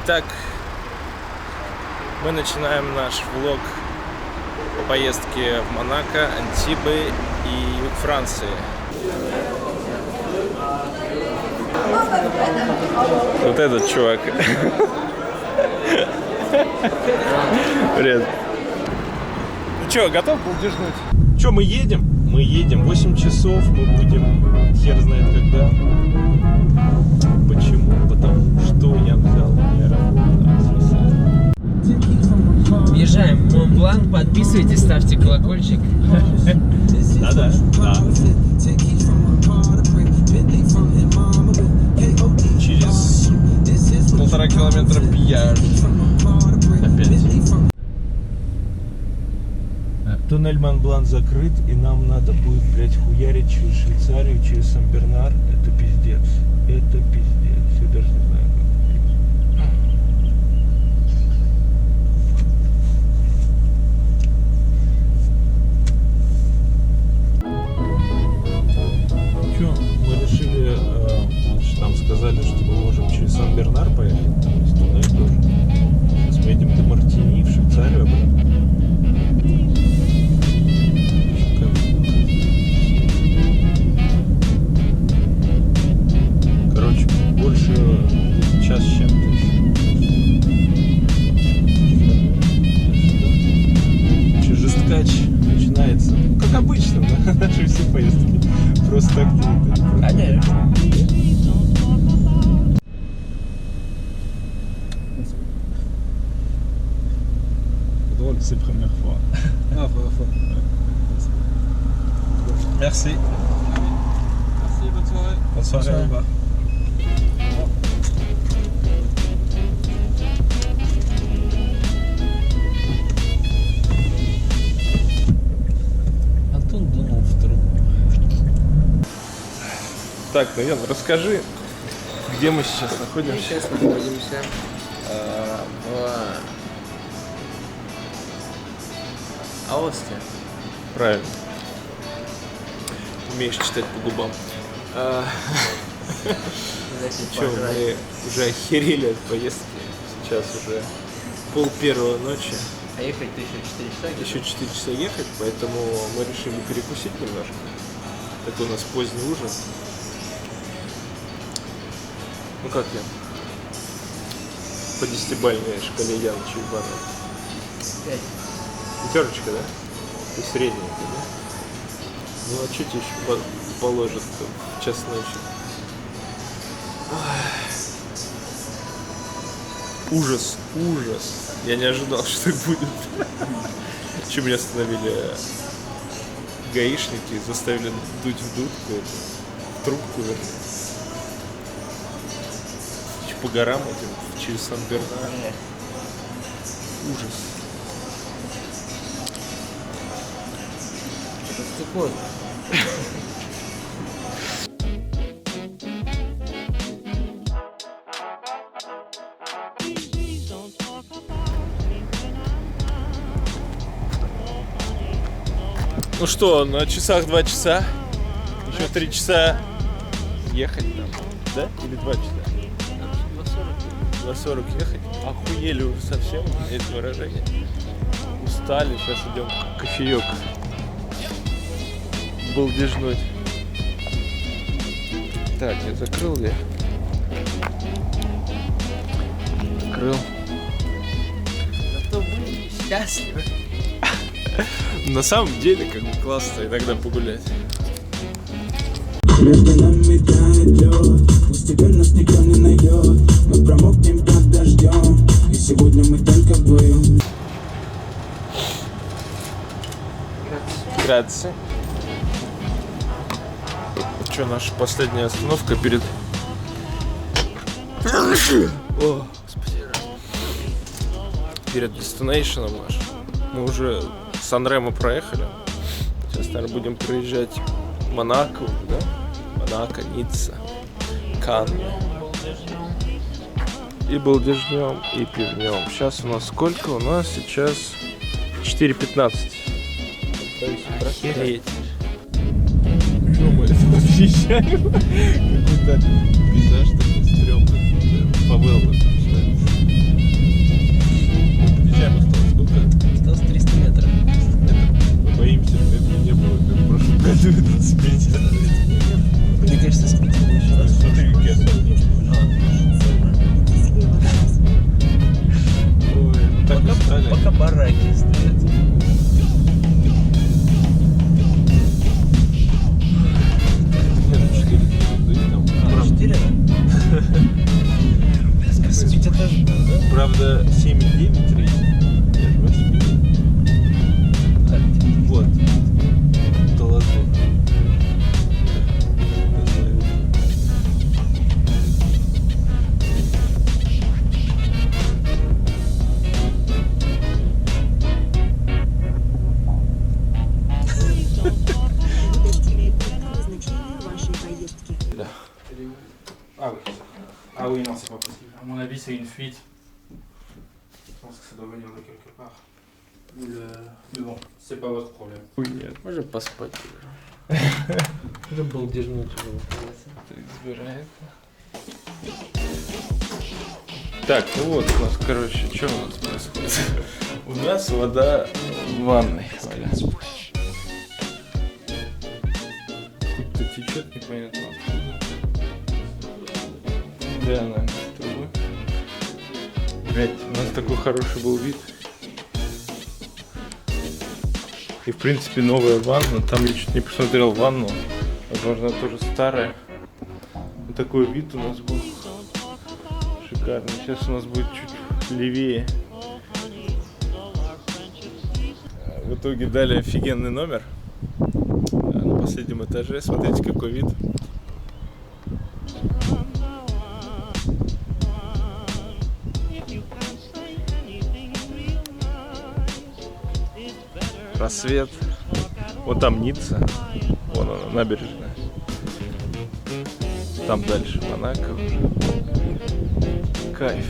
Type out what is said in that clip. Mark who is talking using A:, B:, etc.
A: Итак, мы начинаем наш влог поездки в Монако, Антибы и юг Франции. Вот этот чувак. Привет. Ну чё, готов булдежнуть? Чё, мы едем? Мы едем 8 часов, мы будем хер знает когда. Почему? Потому что я взял не работу.
B: Въезжаем в Монблан, подписывайтесь, ставьте колокольчик.
A: Да. Через 1,5 километра пьяж. Опять. Туннель Монблан закрыт, и нам надо будет, блядь, хуярить через Швейцарию, через Сан-Бернар. Это пиздец. Это пиздец. Я даже не знаю, как это. Чё, мы решили, нам сказали, что мы можем через Сан-Бернар поехать, там есть туннель тоже. Сейчас мы едем до Мартини, в Швейцарию обратно. Короче, больше час с чем-то еще. Жесткач начинается, как обычно, да? Наши все поездки. Просто так не.
B: Конечно.
A: Drôle, c'est la première fois.
C: Ah, première fois.
A: Merci.
C: Merci, bonne soirée.
A: Bonne soirée. Au revoir.
B: Антон дунул в трубку.
A: Так, ну Ян, расскажи, где мы сейчас
B: Мы
A: находимся?
B: сейчас находимся в Аосте.
A: Правильно. Умеешь читать по губам. Че, мы уже охерели от поездки. Сейчас уже 1:30 ночи.
B: А ехать-то еще 4 часа?
A: Еще 4 часа ехать, поэтому мы решили перекусить немножко. Это у нас поздний ужин. Ну как я? По 10-бальной шкале Ян Чайбана.
B: 5.
A: Пятерочка, да? Ты средненькая, да? Ну а что тебе еще положат в час ночи? Ужас, ужас. Я не ожидал, что так будет. Чем меня остановили гаишники и заставили дуть в дудку, в трубку, вернее. По горам этим, через Сан-Бернар. Ужас.
B: Стекло.
A: Ну что, на часах 2 часа. Еще 3 часа ехать там. Да? Или 2 часа? 2:40 ехать. Охуели уже совсем, есть выражение. Устали, сейчас идем кофеек балдежнуть. Так, я закрыл ли? Закрыл.
B: Зато мы счастливы.
A: На самом деле, как бы классно иногда погулять.
D: Между нами тает лед, без тебя нас никто не найдет. Мы промокнем под дождем, и сегодня мы только вдвоем.
A: Грация. Что, наша последняя остановка перед... О, господи. Перед дестинейшеном наш. Мы уже Сан-Ремо проехали. Сейчас, наверное, будем проезжать Монако, да? Монако, Ницца, Канны. И балдежнем, и пивнем. Сейчас у нас сколько? У нас сейчас 4:15. Охереть. Что мы въезжаем? Какой-то пейзаж такой стрёмный. Павел начинается. Спите.
B: Мне кажется, спите лучше.
A: Смотри, какие особенности. Ой, так устали.
B: Пока бараки стоят.
A: Нет, 4 там.
B: А, 4? Спите тоже, да?
A: Правда, 7,9 рейтинг. Я же 8,9. Вот. Толозу.
E: Ah oui, non, c'est pas possible. À mon avis, c'est une fuite. Je pense que ça doit venir de quelque part. Mais bon, c'est pas votre problème.
B: Може поспать уже. Уже балдежнуть уже.
F: Так, ну вот у нас, короче, что у нас происходит? У нас вода в ванной. Валя. Тут-то течет непонятно откуда. Да, она из трубы. Блять, у нас такой хороший был вид. И в принципе новая ванна. Там я чуть не посмотрел ванну. Возможно, она тоже старая. Вот такой вид у нас был. Шикарно. Сейчас у нас будет чуть левее. В итоге дали офигенный номер на последнем этаже. Смотрите, какой вид. Рассвет. Вот там Ницца. Вон она, набережная. Там дальше Монако уже. Кайф.